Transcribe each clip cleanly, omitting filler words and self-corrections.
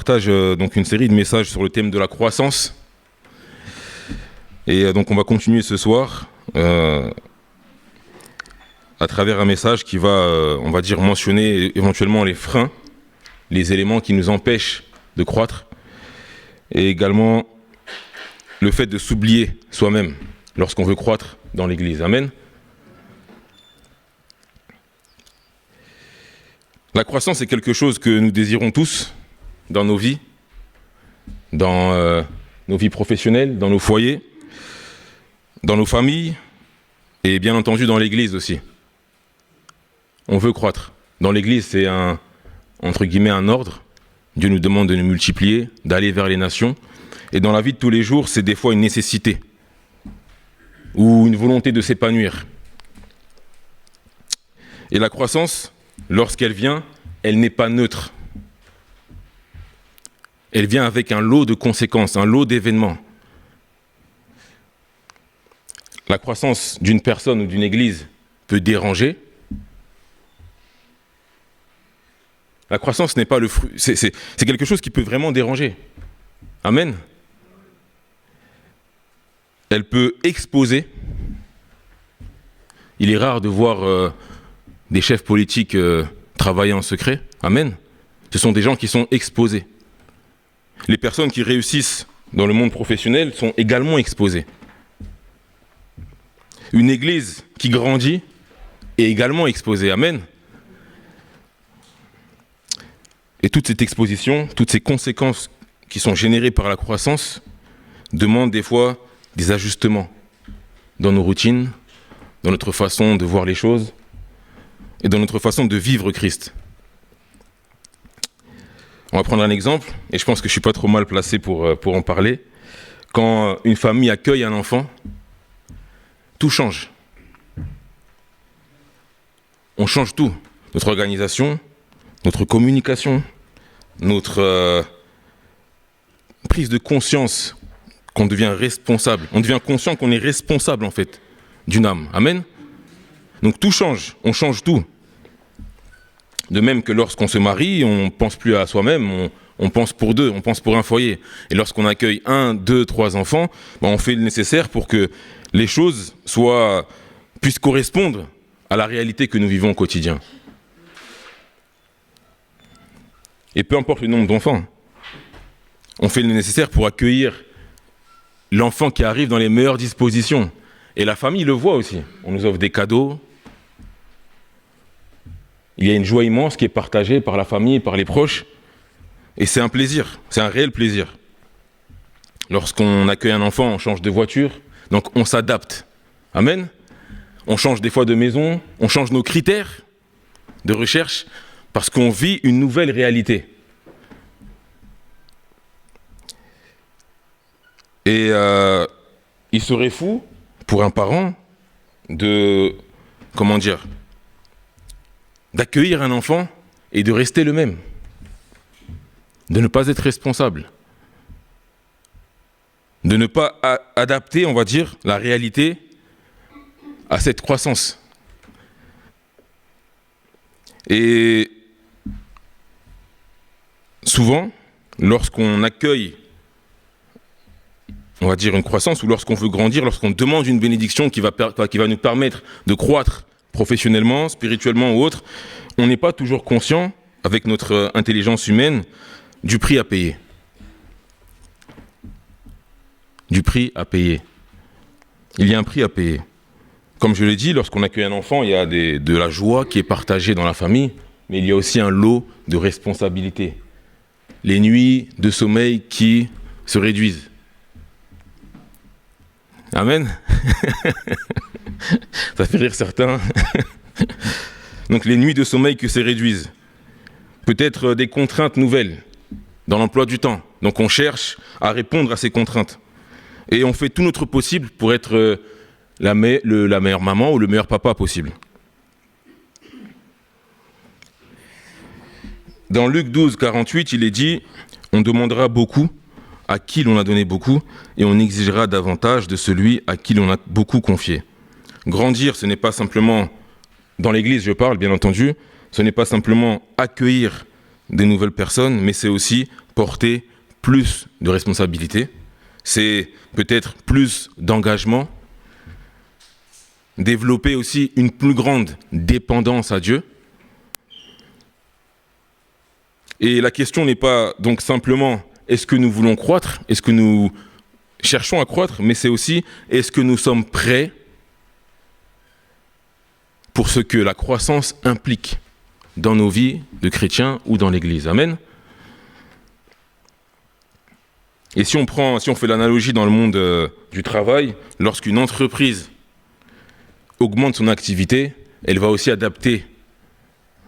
partage donc une série de messages sur le thème de la croissance. Et donc on va continuer ce soir à travers un message qui va, on va dire, mentionner éventuellement les freins, les éléments qui nous empêchent de croître, et également le fait de s'oublier soi-même lorsqu'on veut croître dans l'Église. Amen. La croissance est quelque chose que nous désirons tous dans nos vies, dans nos vies professionnelles, dans nos foyers, dans nos familles et bien entendu dans l'Église aussi. On veut croître. Dans l'Église, c'est entre guillemets un ordre. Dieu nous demande de nous multiplier, d'aller vers les nations. Et dans la vie de tous les jours, c'est des fois une nécessité ou une volonté de s'épanouir. Et la croissance, lorsqu'elle vient, elle n'est pas neutre. Elle vient avec un lot de conséquences, un lot d'événements. La croissance d'une personne ou d'une église peut déranger. La croissance n'est pas le fruit, c'est quelque chose qui peut vraiment déranger. Amen. Elle peut exposer. Il est rare de voir des chefs politiques travailler en secret. Amen. Ce sont des gens qui sont exposés. Les personnes qui réussissent dans le monde professionnel sont également exposées. Une église qui grandit est également exposée. Amen. Et toute cette exposition, toutes ces conséquences qui sont générées par la croissance demandent des fois des ajustements dans nos routines, dans notre façon de voir les choses et dans notre façon de vivre Christ. On va prendre un exemple, et je pense que je ne suis pas trop mal placé pour en parler. Quand une famille accueille un enfant, tout change. On change tout. Notre organisation, notre communication, notre prise de conscience qu'on devient responsable. On devient conscient qu'on est responsable, en fait, d'une âme. Amen. Donc tout change, on change tout. De même que lorsqu'on se marie, on ne pense plus à soi-même, on pense pour deux, on pense pour un foyer. Et lorsqu'on accueille 1, 2, 3 enfants, on fait le nécessaire pour que les choses puissent correspondre à la réalité que nous vivons au quotidien. Et peu importe le nombre d'enfants, on fait le nécessaire pour accueillir l'enfant qui arrive dans les meilleures dispositions. Et la famille le voit aussi. On nous offre des cadeaux. Il y a une joie immense qui est partagée par la famille, par les proches. Et c'est un plaisir, c'est un réel plaisir. Lorsqu'on accueille un enfant, on change de voiture, donc on s'adapte. Amen. On change des fois de maison, on change nos critères de recherche parce qu'on vit une nouvelle réalité. Et il serait fou pour un parent d'accueillir un enfant et de rester le même, de ne pas être responsable, de ne pas adapter, on va dire, la réalité à cette croissance. Et souvent, lorsqu'on accueille, on va dire, une croissance, ou lorsqu'on veut grandir, lorsqu'on demande une bénédiction qui va nous permettre de croître professionnellement, spirituellement ou autre, on n'est pas toujours conscient, avec notre intelligence humaine, du prix à payer. Du prix à payer. Il y a un prix à payer. Comme je l'ai dit, lorsqu'on accueille un enfant, il y a de la joie qui est partagée dans la famille, mais il y a aussi un lot de responsabilités. Les nuits de sommeil qui se réduisent. Amen. Ça fait rire certains. Donc les nuits de sommeil qui se réduisent. Peut-être des contraintes nouvelles dans l'emploi du temps. Donc on cherche à répondre à ces contraintes. Et on fait tout notre possible pour être la meilleure maman ou le meilleur papa possible. Dans Luc 12, 48, il est dit « On demandera beaucoup à qui l'on a donné beaucoup, et on exigera davantage de celui à qui l'on a beaucoup confié. » Grandir, ce n'est pas simplement, dans l'Église je parle bien entendu, ce n'est pas simplement accueillir des nouvelles personnes, mais c'est aussi porter plus de responsabilités, c'est peut-être plus d'engagement, développer aussi une plus grande dépendance à Dieu. Et la question n'est pas donc simplement est-ce que nous voulons croître, est-ce que nous cherchons à croître, mais c'est aussi est-ce que nous sommes prêts pour ce que la croissance implique dans nos vies de chrétiens ou dans l'Église. Amen. Et si on fait l'analogie dans le monde du travail, lorsqu'une entreprise augmente son activité, elle va aussi adapter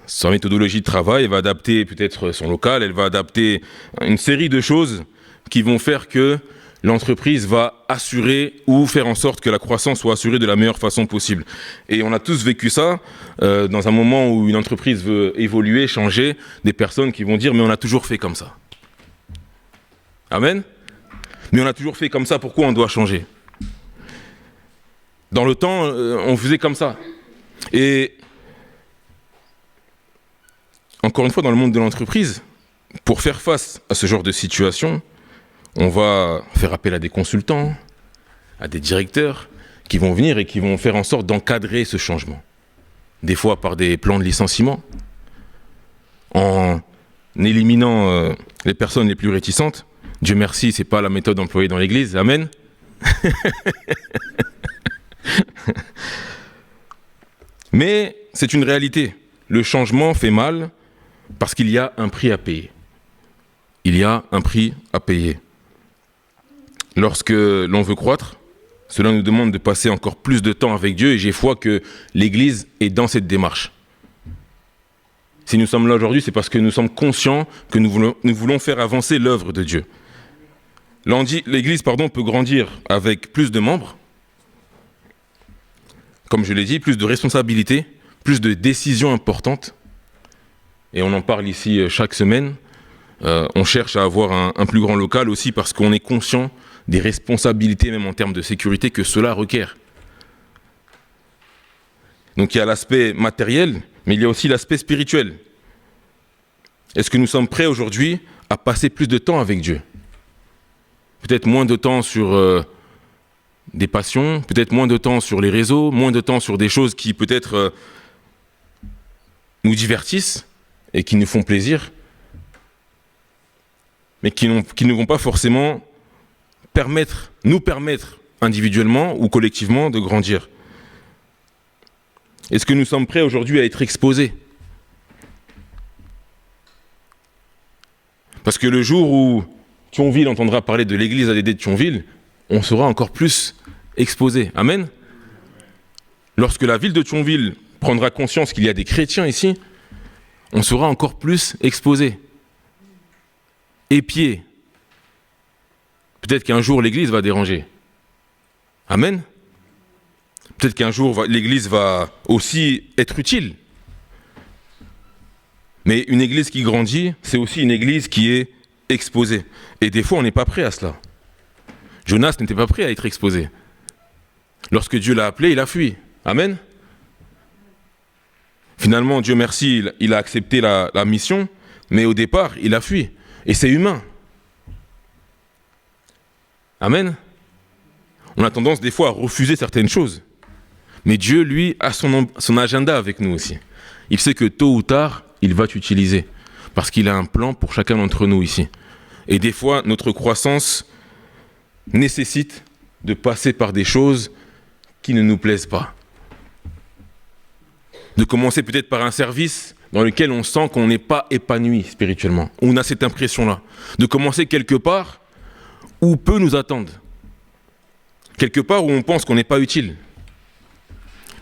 sa méthodologie de travail, elle va adapter peut-être son local, elle va adapter une série de choses qui vont faire que l'entreprise va assurer ou faire en sorte que la croissance soit assurée de la meilleure façon possible. Et on a tous vécu ça dans un moment où une entreprise veut évoluer, changer, des personnes qui vont dire « mais on a toujours fait comme ça ». Amen. Mais on a toujours fait comme ça, pourquoi on doit changer? Dans le temps, on faisait comme ça. Et encore une fois, dans le monde de l'entreprise, pour faire face à ce genre de situation, on va faire appel à des consultants, à des directeurs qui vont venir et qui vont faire en sorte d'encadrer ce changement. Des fois par des plans de licenciement, en éliminant les personnes les plus réticentes. Dieu merci, ce n'est pas la méthode employée dans l'Église. Amen. Mais c'est une réalité. Le changement fait mal parce qu'il y a un prix à payer. Il y a un prix à payer. Lorsque l'on veut croître, cela nous demande de passer encore plus de temps avec Dieu et j'ai foi que l'Église est dans cette démarche. Si nous sommes là aujourd'hui, c'est parce que nous sommes conscients que nous voulons faire avancer l'œuvre de Dieu. L'Église peut grandir avec plus de membres, comme je l'ai dit, plus de responsabilités, plus de décisions importantes. Et on en parle ici chaque semaine. On cherche à avoir un plus grand local aussi parce qu'on est conscient des responsabilités, même en termes de sécurité, que cela requiert. Donc il y a l'aspect matériel, mais il y a aussi l'aspect spirituel. Est-ce que nous sommes prêts aujourd'hui à passer plus de temps avec Dieu? Peut-être moins de temps sur des passions, peut-être moins de temps sur les réseaux, moins de temps sur des choses qui peut-être nous divertissent et qui nous font plaisir, mais qui ne vont pas forcément nous permettre individuellement ou collectivement de grandir. Est-ce que nous sommes prêts aujourd'hui à être exposés? Parce que le jour où Thionville entendra parler de l'église ADD de Thionville, on sera encore plus exposé. Amen. Lorsque la ville de Thionville prendra conscience qu'il y a des chrétiens ici, on sera encore plus exposé. Épié. Peut-être qu'un jour l'église va déranger. Amen. Peut-être qu'un jour l'église va aussi être utile. Mais une église qui grandit, c'est aussi une église qui est exposée. Et des fois, on n'est pas prêt à cela. Jonas n'était pas prêt à être exposé. Lorsque Dieu l'a appelé, il a fui. Amen. Finalement, Dieu merci, il a accepté la mission, mais au départ, il a fui. Et c'est humain. Amen. On a tendance des fois à refuser certaines choses. Mais Dieu, lui, a son agenda avec nous aussi. Il sait que tôt ou tard, il va t'utiliser. Parce qu'il a un plan pour chacun d'entre nous ici. Et des fois, notre croissance nécessite de passer par des choses qui ne nous plaisent pas. De commencer peut-être par un service dans lequel on sent qu'on n'est pas épanoui spirituellement. On a cette impression-là. De commencer quelque part où peu nous attendent. Quelque part où on pense qu'on n'est pas utile.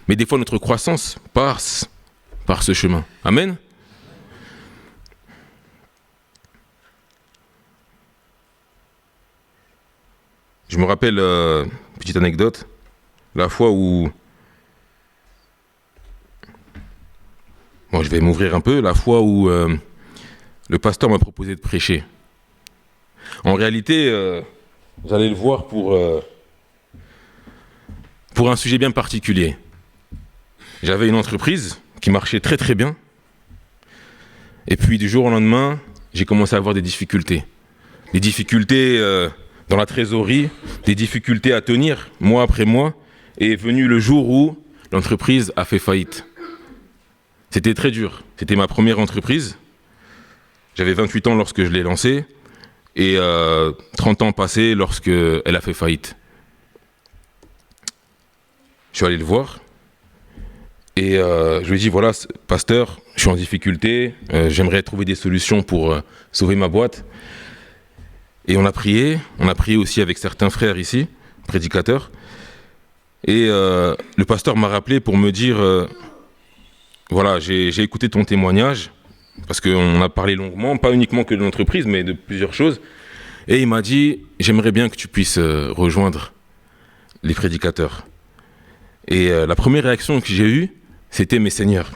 Mais des fois, notre croissance passe par ce chemin. Amen. Je me rappelle, petite anecdote, la fois où... Bon, je vais m'ouvrir un peu. La fois où le pasteur m'a proposé de prêcher. En réalité, vous allez le voir pour un sujet bien particulier. J'avais une entreprise qui marchait très très bien. Et puis du jour au lendemain, j'ai commencé à avoir des difficultés. des difficultés dans la trésorerie, des difficultés à tenir mois après mois, et est venu le jour où l'entreprise a fait faillite. C'était très dur. C'était ma première entreprise. J'avais 28 ans lorsque je l'ai lancée et 30 ans passés lorsqu'elle a fait faillite. Je suis allé le voir et je lui ai dit, voilà, pasteur, je suis en difficulté, j'aimerais trouver des solutions pour sauver ma boîte. Et on a prié aussi avec certains frères ici, prédicateurs. Et le pasteur m'a rappelé pour me dire, voilà, j'ai écouté ton témoignage, parce qu'on a parlé longuement, pas uniquement que de l'entreprise, mais de plusieurs choses. Et il m'a dit, j'aimerais bien que tu puisses rejoindre les prédicateurs. Et la première réaction que j'ai eue, c'était, mais Seigneur,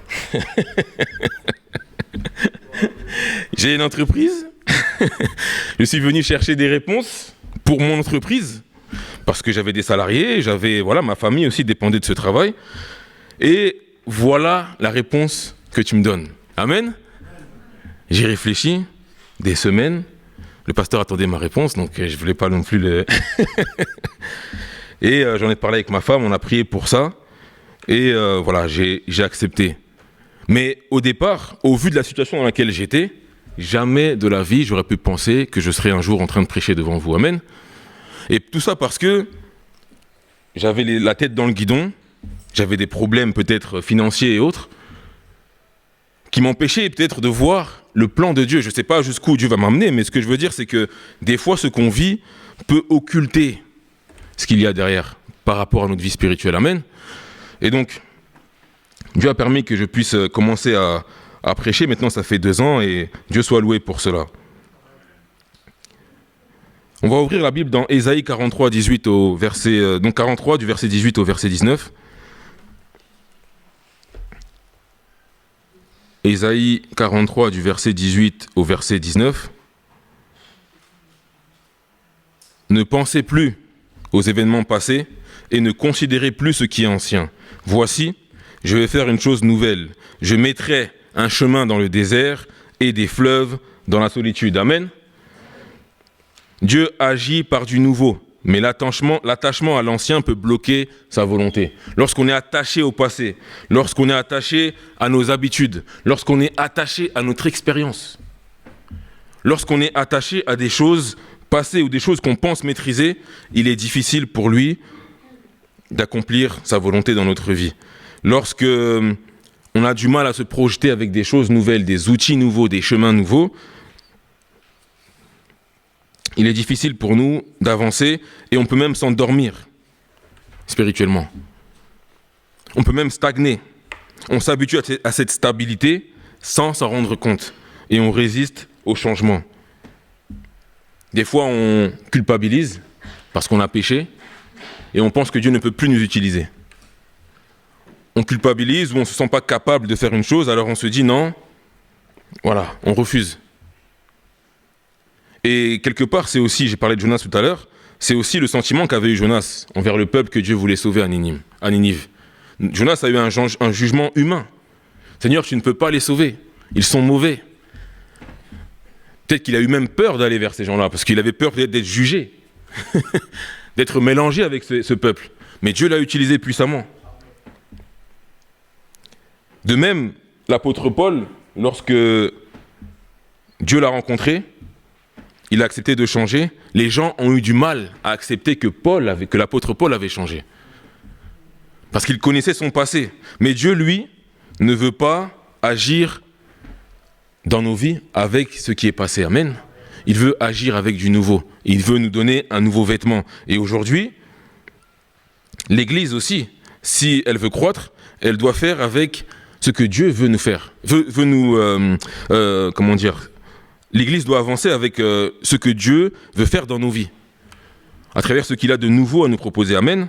j'ai une entreprise, je suis venu chercher des réponses pour mon entreprise, parce que j'avais des salariés, voilà, ma famille aussi dépendait de ce travail. Et voilà la réponse que tu me donnes. Amen. J'ai réfléchi des semaines. Le pasteur attendait ma réponse, donc je ne voulais pas non plus le... Et j'en ai parlé avec ma femme, on a prié pour ça. Et voilà, j'ai accepté. Mais au départ, au vu de la situation dans laquelle j'étais, jamais de la vie, j'aurais pu penser que je serais un jour en train de prêcher devant vous. Amen. Et tout ça parce que j'avais la tête dans le guidon, j'avais des problèmes peut-être financiers et autres, qui m'empêchaient peut-être de voir le plan de Dieu. Je ne sais pas jusqu'où Dieu va m'amener, mais ce que je veux dire, c'est que des fois, ce qu'on vit peut occulter ce qu'il y a derrière par rapport à notre vie spirituelle. Amen. Et donc, Dieu a permis que je puisse commencer à prêcher. Maintenant, ça fait 2 ans et Dieu soit loué pour cela. On va ouvrir la Bible dans Ésaïe 43, 18 au verset, donc 43 du verset 18 au verset 19. Ésaïe 43 du verset 18 au verset 19. Ne pensez plus aux événements passés et ne considérez plus ce qui est ancien. Voici, je vais faire une chose nouvelle. Je mettrai un chemin dans le désert et des fleuves dans la solitude. Amen. Dieu agit par du nouveau, mais l'attachement à l'ancien peut bloquer sa volonté. Lorsqu'on est attaché au passé, lorsqu'on est attaché à nos habitudes, lorsqu'on est attaché à notre expérience, lorsqu'on est attaché à des choses passées ou des choses qu'on pense maîtriser, il est difficile pour lui d'accomplir sa volonté dans notre vie. Lorsque on a du mal à se projeter avec des choses nouvelles, des outils nouveaux, des chemins nouveaux, il est difficile pour nous d'avancer et on peut même s'endormir spirituellement. On peut même stagner. On s'habitue à cette stabilité sans s'en rendre compte et on résiste au changement. Des fois, on culpabilise parce qu'on a péché et on pense que Dieu ne peut plus nous utiliser. On culpabilise ou on ne se sent pas capable de faire une chose, alors on se dit non, voilà, on refuse. Et quelque part, c'est aussi, j'ai parlé de Jonas tout à l'heure, c'est aussi le sentiment qu'avait eu Jonas envers le peuple que Dieu voulait sauver à Ninive. Jonas a eu un jugement humain. Seigneur, tu ne peux pas les sauver, ils sont mauvais. Peut-être qu'il a eu même peur d'aller vers ces gens-là, parce qu'il avait peur peut-être d'être jugé, d'être mélangé avec ce peuple. Mais Dieu l'a utilisé puissamment. De même, l'apôtre Paul, lorsque Dieu l'a rencontré, il a accepté de changer. Les gens ont eu du mal à accepter que l'apôtre Paul avait changé. Parce qu'il connaissait son passé. Mais Dieu, lui, ne veut pas agir dans nos vies avec ce qui est passé. Amen. Il veut agir avec du nouveau. Il veut nous donner un nouveau vêtement. Et aujourd'hui, l'Église aussi, si elle veut croître, elle doit faire avec ce que Dieu veut nous faire. L'Église doit avancer avec ce que Dieu veut faire dans nos vies, à travers ce qu'il a de nouveau à nous proposer. Amen.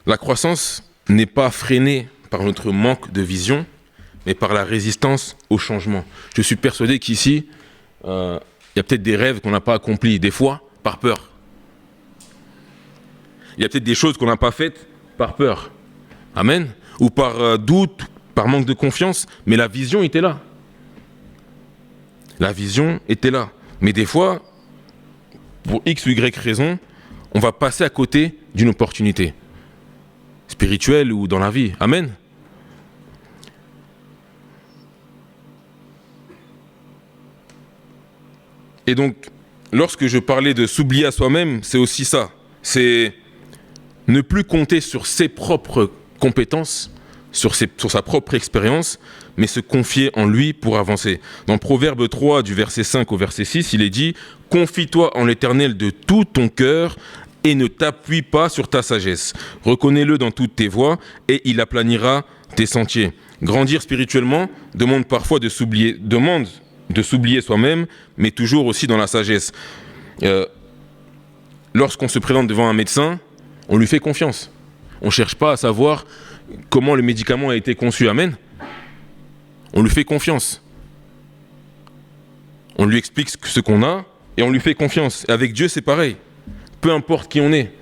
La croissance n'est pas freinée par notre manque de vision, mais par la résistance au changement. Je suis persuadé qu'ici, il y a peut-être des rêves qu'on n'a pas accomplis, des fois par peur. Il y a peut-être des choses qu'on n'a pas faites par peur. Amen. Ou par doute, par manque de confiance, mais la vision était là. La vision était là. Mais des fois, pour X ou Y raison, on va passer à côté d'une opportunité, spirituelle ou dans la vie. Amen. Et donc, lorsque je parlais de s'oublier à soi-même, c'est aussi ça. C'est ne plus compter sur ses propres compétences, sur sa propre expérience, mais se confier en lui pour avancer. Dans Proverbe 3, du verset 5 au verset 6, il est dit « Confie-toi en l'Éternel de tout ton cœur et ne t'appuie pas sur ta sagesse. Reconnais-le dans toutes tes voies et il aplanira tes sentiers. » Grandir spirituellement demande parfois de s'oublier soi-même, mais toujours aussi dans la sagesse. Lorsqu'on se présente devant un médecin, on lui fait confiance. On ne cherche pas à savoir comment le médicament a été conçu. Amen. On lui fait confiance. On lui explique ce qu'on a et on lui fait confiance. Et avec Dieu, c'est pareil. Peu importe qui on est.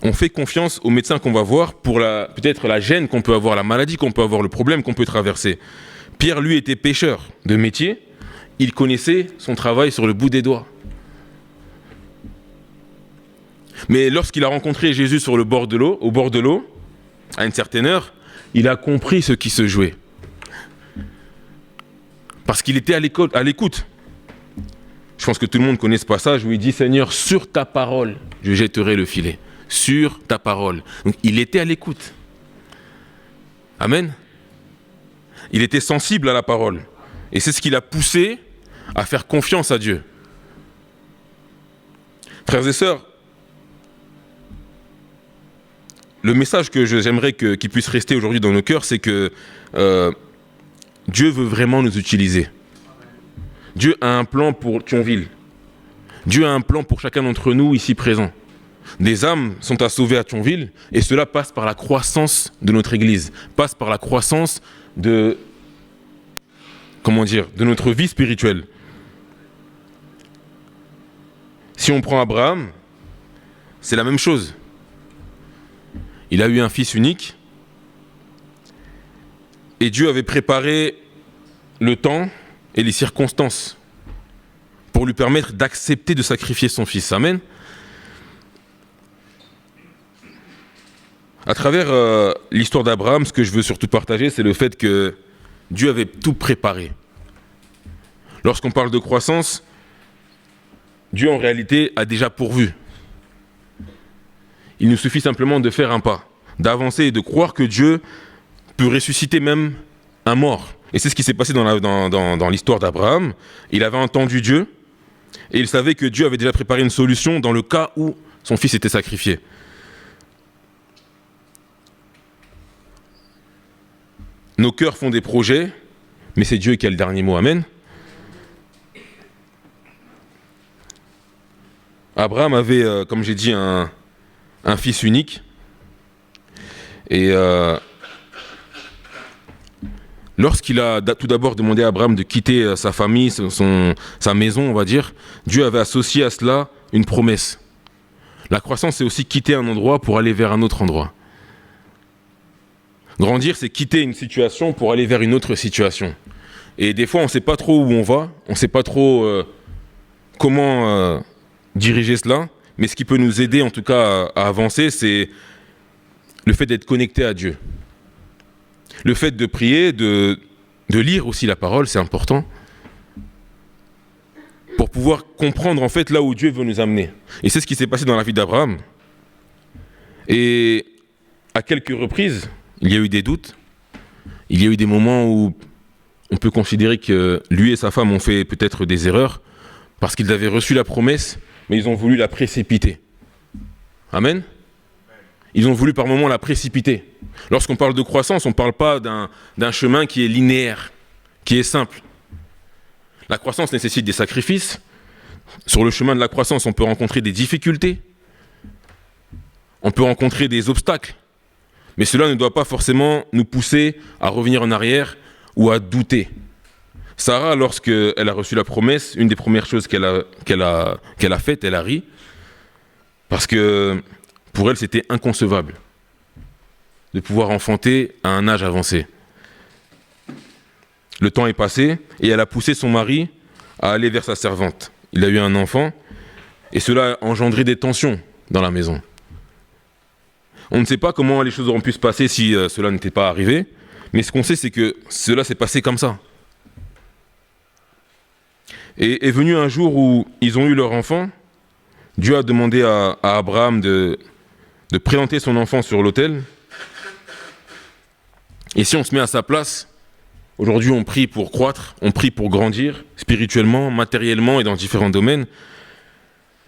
On fait confiance au médecin qu'on va voir pour peut-être la gêne qu'on peut avoir, la maladie qu'on peut avoir, le problème qu'on peut traverser. Pierre, lui, était pêcheur de métier. Il connaissait son travail sur le bout des doigts. Mais lorsqu'il a rencontré Jésus au bord de l'eau, à une certaine heure, il a compris ce qui se jouait. Parce qu'il était à l'écoute. Je pense que tout le monde connaît ce passage où il dit « Seigneur, sur ta parole, je jetterai le filet. » Sur ta parole. Donc il était à l'écoute. Amen. Il était sensible à la parole. Et c'est ce qui l'a poussé à faire confiance à Dieu. Frères et sœurs, le message que j'aimerais qu'il puisse rester aujourd'hui dans nos cœurs, c'est que Dieu veut vraiment nous utiliser. Dieu a un plan pour Thionville. Dieu a un plan pour chacun d'entre nous ici présents. Des âmes sont à sauver à Thionville et cela passe par la croissance de notre Église, passe par la croissance de notre vie spirituelle. Si on prend Abraham, c'est la même chose. Il a eu un fils unique et Dieu avait préparé le temps et les circonstances pour lui permettre d'accepter de sacrifier son fils. Amen. À travers l'histoire d'Abraham, ce que je veux surtout partager, c'est le fait que Dieu avait tout préparé. Lorsqu'on parle de croissance, Dieu en réalité a déjà pourvu. Il nous suffit simplement de faire un pas, d'avancer et de croire que Dieu peut ressusciter même un mort. Et c'est ce qui s'est passé dans l'histoire d'Abraham. Il avait entendu Dieu et il savait que Dieu avait déjà préparé une solution dans le cas où son fils était sacrifié. Nos cœurs font des projets, mais c'est Dieu qui a le dernier mot. Amen. Abraham avait, comme j'ai dit, un fils unique. Et lorsqu'il a tout d'abord demandé à Abraham de quitter sa famille, sa maison, on va dire, Dieu avait associé à cela une promesse. La croissance, c'est aussi quitter un endroit pour aller vers un autre endroit. Grandir, c'est quitter une situation pour aller vers une autre situation. Et des fois, on ne sait pas trop où on va, on ne sait pas trop comment diriger cela, mais ce qui peut nous aider en tout cas à avancer, c'est le fait d'être connecté à Dieu. Le fait de prier, de lire aussi la parole, c'est important, pour pouvoir comprendre en fait là où Dieu veut nous amener. Et c'est ce qui s'est passé dans la vie d'Abraham. Et à quelques reprises, il y a eu des doutes, il y a eu des moments où on peut considérer que lui et sa femme ont fait peut-être des erreurs parce qu'ils avaient reçu la promesse, mais ils ont voulu la précipiter. Amen. Ils ont voulu par moments la précipiter. Lorsqu'on parle de croissance, on ne parle pas d'un chemin qui est linéaire, qui est simple. La croissance nécessite des sacrifices. Sur le chemin de la croissance, on peut rencontrer des difficultés. On peut rencontrer des obstacles. Mais cela ne doit pas forcément nous pousser à revenir en arrière ou à douter. Sarah, lorsqu'elle a reçu la promesse, une des premières choses qu'elle a faites, elle a ri. Parce que pour elle, c'était inconcevable de pouvoir enfanter à un âge avancé. Le temps est passé et elle a poussé son mari à aller vers sa servante. Il a eu un enfant et cela a engendré des tensions dans la maison. On ne sait pas comment les choses auront pu se passer si cela n'était pas arrivé, mais ce qu'on sait, c'est que cela s'est passé comme ça. Et est venu un jour où ils ont eu leur enfant. Dieu a demandé à Abraham de présenter son enfant sur l'autel. Et si on se met à sa place, aujourd'hui on prie pour croître, on prie pour grandir spirituellement, matériellement et dans différents domaines.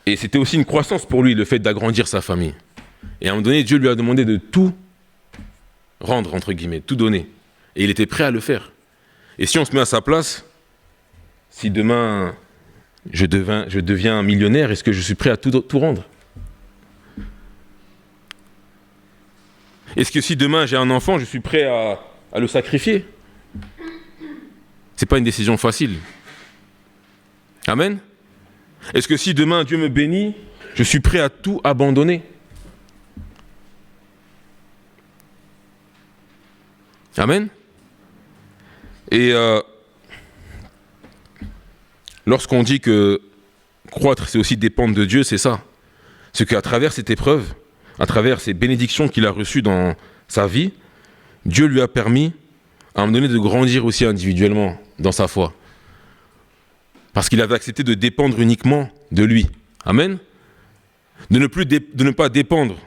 Et c'était aussi une croissance pour lui, le fait d'agrandir sa famille. Et à un moment donné, Dieu lui a demandé de tout rendre, entre guillemets, tout donner. Et il était prêt à le faire. Et si on se met à sa place, si demain je deviens un millionnaire, est-ce que je suis prêt à tout rendre? Est-ce que si demain j'ai un enfant, je suis prêt à le sacrifier? C'est pas une décision facile. Amen. Est-ce que si demain Dieu me bénit, je suis prêt à tout abandonner? Amen. Et lorsqu'on dit que croître, c'est aussi dépendre de Dieu, c'est ça. C'est qu'à travers cette épreuve, à travers ces bénédictions qu'il a reçues dans sa vie, Dieu lui a permis, à un moment donné, de grandir aussi individuellement dans sa foi. Parce qu'il avait accepté de dépendre uniquement de lui. Amen. De ne pas dépendre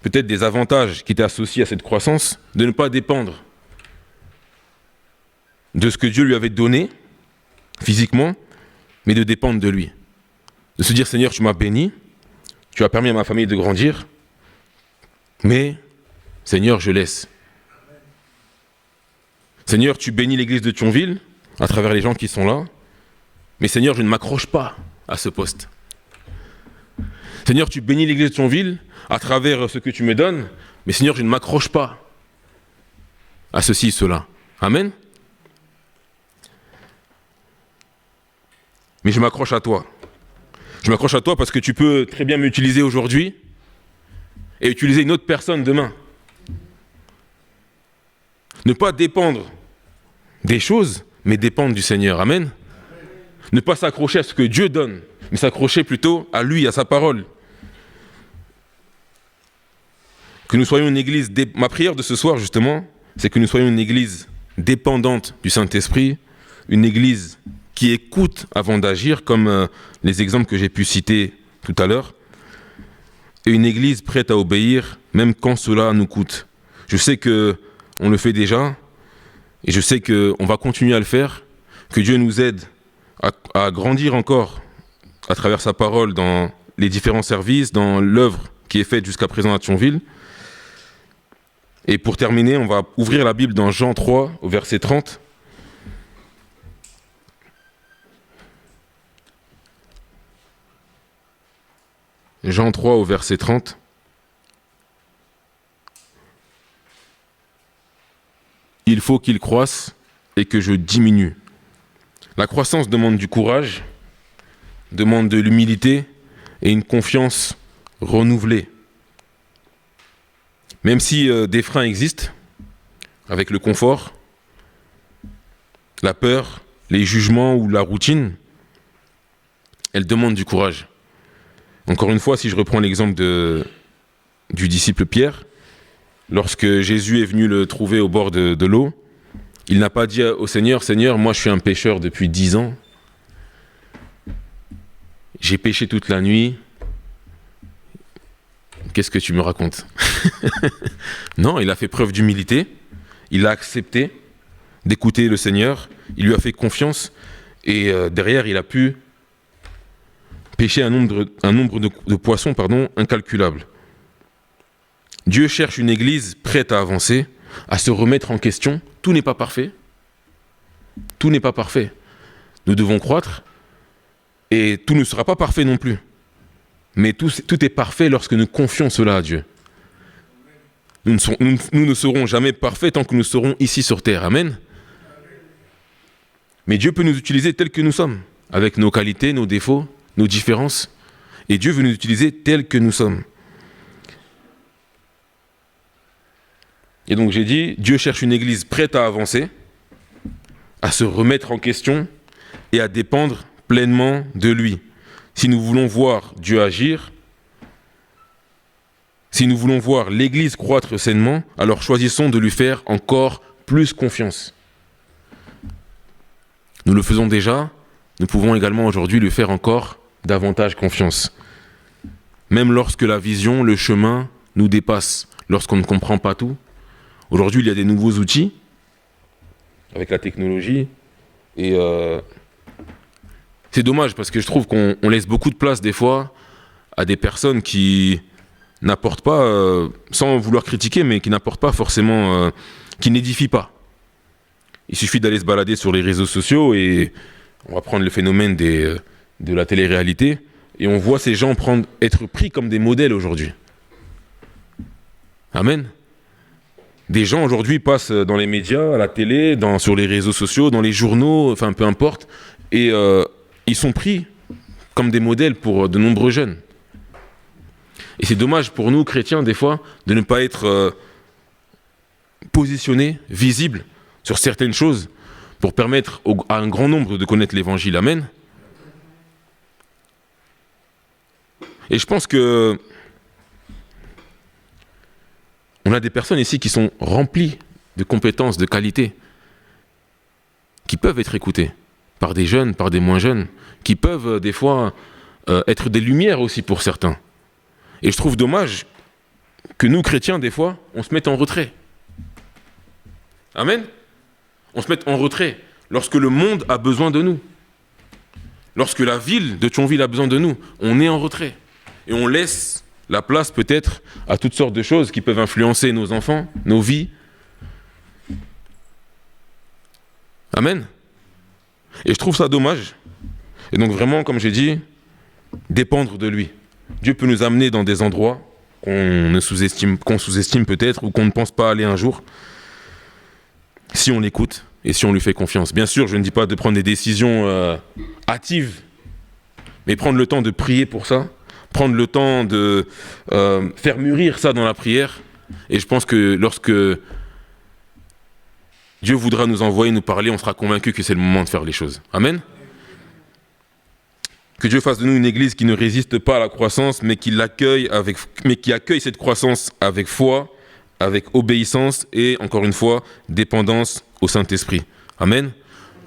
peut-être des avantages qui étaient associés à cette croissance, de ne pas dépendre de ce que Dieu lui avait donné physiquement, mais de dépendre de lui. De se dire, Seigneur, tu m'as béni, tu as permis à ma famille de grandir, mais, Seigneur, je laisse. Seigneur, tu bénis l'église de Thionville à travers les gens qui sont là, mais Seigneur, je ne m'accroche pas à ce poste. Seigneur, tu bénis l'église de Thionville à travers ce que tu me donnes, mais Seigneur, je ne m'accroche pas à ceci, cela. Amen. Mais je m'accroche à toi. Je m'accroche à toi parce que tu peux très bien m'utiliser aujourd'hui et utiliser une autre personne demain. Ne pas dépendre des choses, mais dépendre du Seigneur. Amen. Ne pas s'accrocher à ce que Dieu donne, mais s'accrocher plutôt à lui, à sa parole. Que nous soyons une église... Ma prière de ce soir, justement, c'est que nous soyons une église dépendante du Saint-Esprit, une église qui écoute avant d'agir, comme les exemples que j'ai pu citer tout à l'heure, et une église prête à obéir, même quand cela nous coûte. Je sais qu'on le fait déjà, et je sais qu'on va continuer à le faire, que Dieu nous aide à grandir encore à travers sa parole dans les différents services, dans l'œuvre qui est faite jusqu'à présent à Thionville. Et pour terminer, on va ouvrir la Bible dans Jean 3, au verset 30. Jean 3 au verset 30. Il faut qu'il croisse et que je diminue. La croissance demande du courage, demande de l'humilité et une confiance renouvelée. Même si des freins existent, avec le confort, la peur, les jugements ou la routine, elles demandent du courage. Encore une fois, si je reprends l'exemple du disciple Pierre, lorsque Jésus est venu le trouver au bord de l'eau, il n'a pas dit au Seigneur, « Seigneur, moi je suis un pécheur depuis 10 ans, j'ai péché toute la nuit, qu'est-ce que tu me racontes ?» Non, il a fait preuve d'humilité, il a accepté d'écouter le Seigneur, il lui a fait confiance, et derrière il a pu pêcher un nombre de poissons incalculable. Dieu cherche une église prête à avancer, à se remettre en question. Tout n'est pas parfait. Tout n'est pas parfait. Nous devons croître et tout ne sera pas parfait non plus. Mais tout est parfait lorsque nous confions cela à Dieu. Nous ne serons jamais parfaits tant que nous serons ici sur terre. Amen. Mais Dieu peut nous utiliser tels que nous sommes, avec nos qualités, nos défauts, nos différences. Et Dieu veut nous utiliser tels que nous sommes. Et donc j'ai dit, Dieu cherche une église prête à avancer, à se remettre en question et à dépendre pleinement de lui. Si nous voulons voir Dieu agir, si nous voulons voir l'Église croître sainement, alors choisissons de lui faire encore plus confiance. Nous le faisons déjà, nous pouvons également aujourd'hui lui faire encore davantage confiance. Même lorsque la vision, le chemin nous dépasse, lorsqu'on ne comprend pas tout. Aujourd'hui, il y a des nouveaux outils avec la technologie et c'est dommage parce que je trouve qu'on laisse beaucoup de place des fois à des personnes qui n'apportent pas, sans vouloir critiquer, mais qui n'apportent pas forcément, qui n'édifient pas. Il suffit d'aller se balader sur les réseaux sociaux et on va prendre le phénomène de la télé-réalité et on voit ces gens être pris comme des modèles aujourd'hui. Amen. Des gens aujourd'hui passent dans les médias, à la télé, sur les réseaux sociaux, dans les journaux, enfin peu importe, et ils sont pris comme des modèles pour de nombreux jeunes. Et c'est dommage pour nous, chrétiens, des fois, de ne pas être positionnés, visibles sur certaines choses pour permettre à un grand nombre de connaître l'évangile. Amen. Et je pense que on a des personnes ici qui sont remplies de compétences, de qualités, qui peuvent être écoutées par des jeunes, par des moins jeunes, qui peuvent des fois être des lumières aussi pour certains. Et je trouve dommage que nous, chrétiens, des fois, on se mette en retrait. Amen. On se mette en retrait lorsque le monde a besoin de nous. Lorsque la ville de Thionville a besoin de nous, on est en retrait. Et on laisse la place peut-être à toutes sortes de choses qui peuvent influencer nos enfants, nos vies. Amen. Et je trouve ça dommage. Et donc vraiment, comme j'ai dit, dépendre de lui. Dieu peut nous amener dans des endroits qu'on sous-estime peut-être ou qu'on ne pense pas aller un jour, si on l'écoute et si on lui fait confiance. Bien sûr, je ne dis pas de prendre des décisions hâtives, mais prendre le temps de prier pour ça, prendre le temps de faire mûrir ça dans la prière. Et je pense que lorsque Dieu voudra nous envoyer, nous parler, on sera convaincu que c'est le moment de faire les choses. Amen. Que Dieu fasse de nous une église qui ne résiste pas à la croissance, mais qui accueille cette croissance avec foi, avec obéissance et, encore une fois, dépendance au Saint-Esprit. Amen.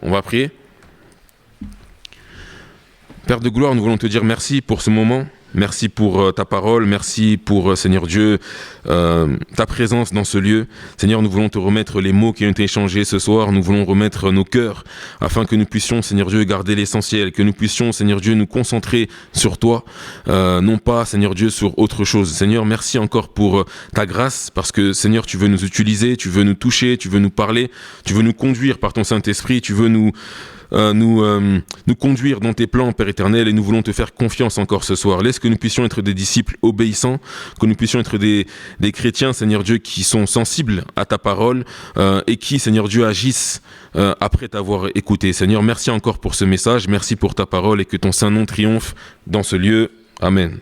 On va prier. Père de gloire, nous voulons te dire merci pour ce moment. Merci pour ta parole, merci pour, Seigneur Dieu, ta présence dans ce lieu. Seigneur, nous voulons te remettre les mots qui ont été échangés ce soir, nous voulons remettre nos cœurs afin que nous puissions, Seigneur Dieu, garder l'essentiel, que nous puissions, Seigneur Dieu, nous concentrer sur toi, non pas, Seigneur Dieu, sur autre chose. Seigneur, merci encore pour ta grâce, parce que, Seigneur, tu veux nous utiliser, tu veux nous toucher, tu veux nous parler, tu veux nous conduire par ton Saint-Esprit, tu veux nous conduire dans tes plans, Père éternel, et nous voulons te faire confiance encore ce soir. Laisse que nous puissions être des disciples obéissants, que nous puissions être des chrétiens, Seigneur Dieu, qui sont sensibles à ta parole et qui, Seigneur Dieu, agissent après t'avoir écouté. Seigneur, merci encore pour ce message, merci pour ta parole et que ton Saint-Nom triomphe dans ce lieu. Amen.